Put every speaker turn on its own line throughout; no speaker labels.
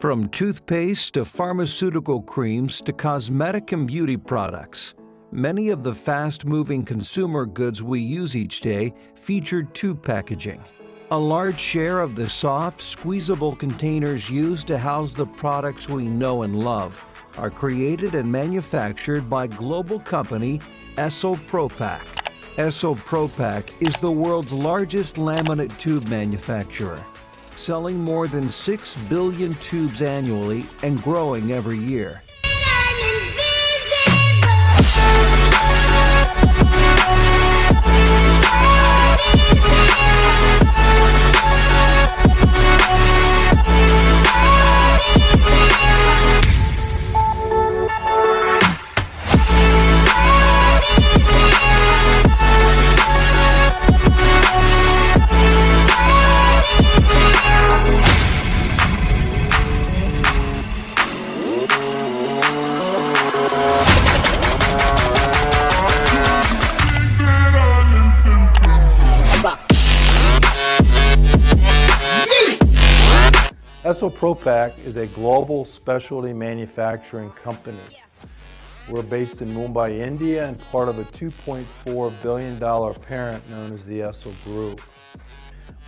From toothpaste to pharmaceutical creams to cosmetic and beauty products, many of the fast-moving consumer goods we use each day feature tube packaging. A large share of the soft, squeezable containers used to house the products we know and love are created and manufactured by global company Essel Propack. Essel Propack is the world's largest laminate tube manufacturer, selling more than 6 billion tubes annually and growing every year.
Essel Propack is a global specialty manufacturing company. We're based in Mumbai, India, and part of a $2.4 billion parent known as the Essel Group.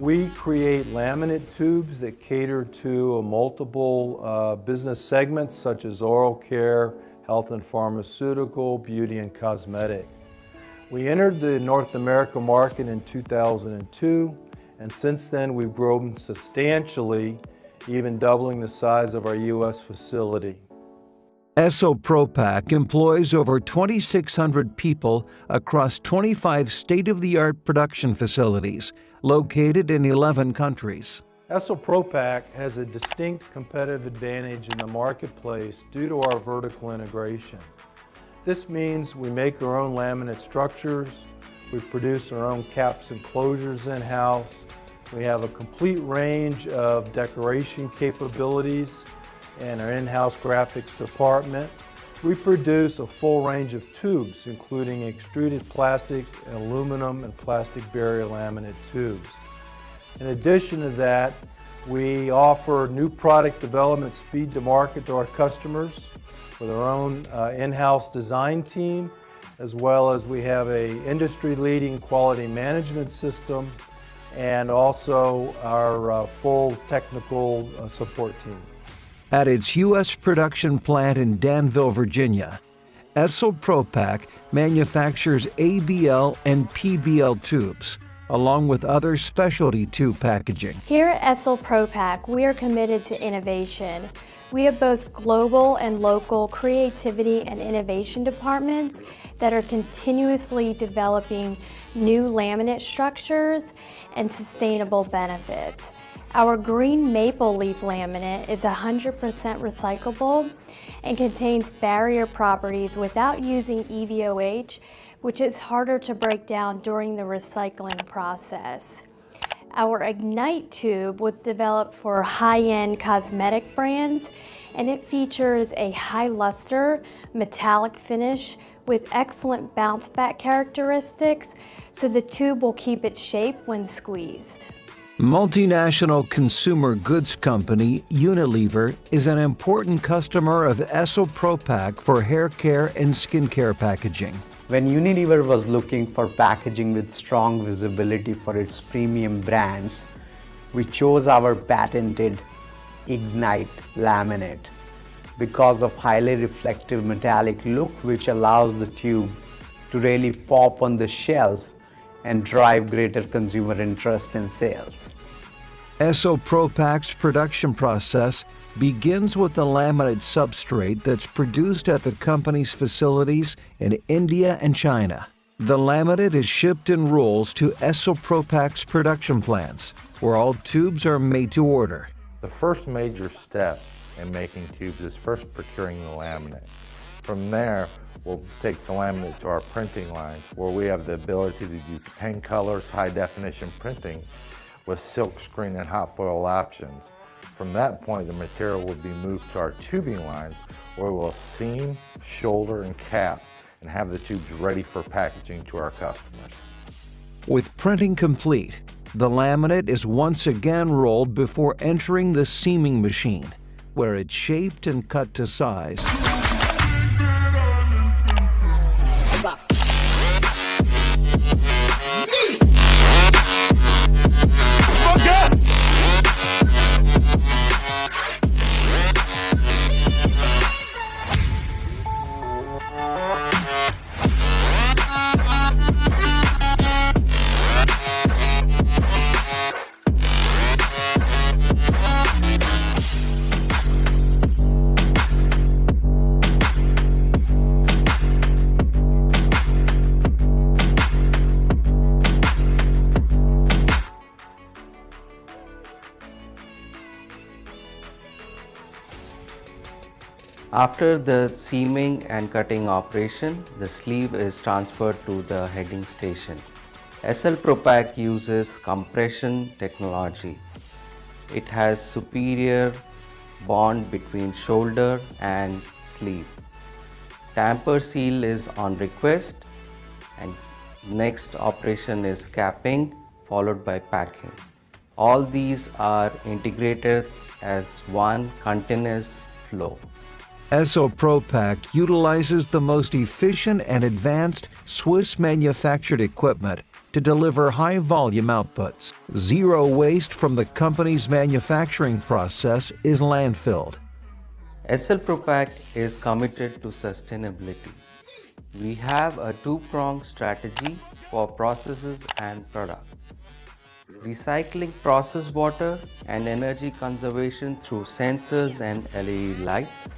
We create laminate tubes that cater to multiple business segments such as oral care, health and pharmaceutical, beauty and cosmetic. We entered the North America market in 2002, and since then we've grown substantially, even doubling the size of our U.S. facility.
Essel Propack employs over 2,600 people across 25 state-of-the-art production facilities located in 11 countries.
Essel Propack has a distinct competitive advantage in the marketplace due to our vertical integration. This means we make our own laminate structures, we produce our own caps and closures in-house, we have a complete range of decoration capabilities in our in-house graphics department. We produce a full range of tubes, including extruded plastic, aluminum, and plastic barrier laminate tubes. In addition to that, we offer new product development speed to market to our customers with our own in-house design team, as well as we have an industry-leading quality management system and also our full technical support team.
At its U.S. production plant in Danville, Virginia, Essel Propack manufactures ABL and PBL tubes, along with other specialty tube packaging.
Here at Essel Propack, we are committed to innovation. We have both global and local creativity and innovation departments that are continuously developing new laminate structures and sustainable benefits. Our green maple leaf laminate is 100% recyclable and contains barrier properties without using EVOH, which is harder to break down during the recycling process. Our Ignite tube was developed for high-end cosmetic brands, and it features a high luster metallic finish with excellent bounce back characteristics, so the tube will keep its shape when squeezed.
Multinational consumer goods company Unilever is an important customer of Essel Propack for hair care and skincare packaging.
When Unilever was looking for packaging with strong visibility for its premium brands, we chose our patented Ignite laminate because of highly reflective metallic look, which allows the tube to really pop on the shelf and drive greater consumer interest in sales.
Essel Propack's production process begins with the laminate substrate that's produced at the company's facilities in India and China. The laminate is shipped in rolls to Essel Propack's production plants, where all tubes are made to order.
The first major step in making tubes is first procuring the laminate. From there, we'll take the laminate to our printing lines, where we have the ability to do 10 colors, high definition printing with silk screen and hot foil options. From that point, the material will be moved to our tubing lines, where we'll seam, shoulder, and cap, and have the tubes ready for packaging to our customers.
With printing complete, the laminate is once again rolled before entering the seaming machine, where it's shaped and cut to size.
After the seaming and cutting operation, the sleeve is transferred to the heading station. Essel Propack uses compression technology. It has superior bond between shoulder and sleeve. Tamper seal is on request, and next operation is capping followed by packing. All these are integrated as one continuous flow.
Essel Propack utilizes the most efficient and advanced Swiss manufactured equipment to deliver high volume outputs. Zero waste from the company's manufacturing process is landfilled.
Essel Propack is committed to sustainability. We have a two-pronged strategy for processes and products. Recycling process water and energy conservation through sensors and LED lights.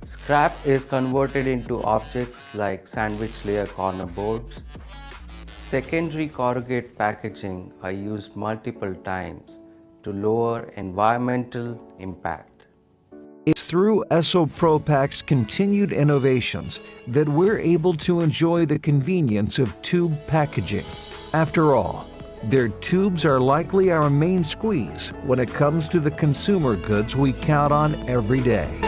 Scrap is converted into objects like sandwich layer corner boards. Secondary corrugated packaging are used multiple times to lower environmental impact.
It's through Essel Propack's continued innovations that we're able to enjoy the convenience of tube packaging. After all, their tubes are likely our main squeeze when it comes to the consumer goods we count on every day.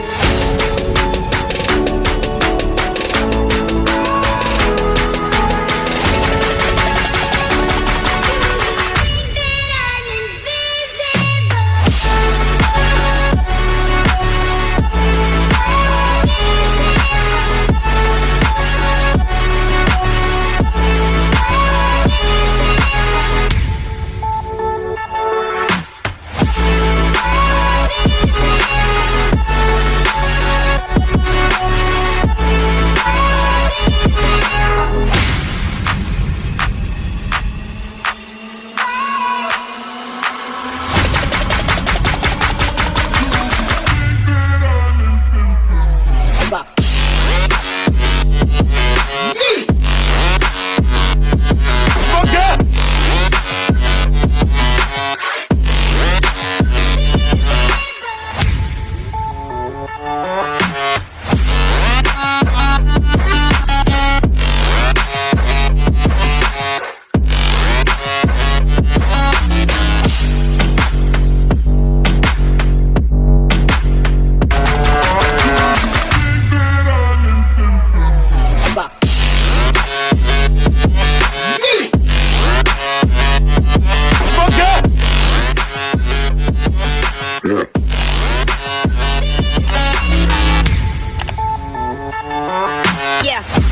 Yeah.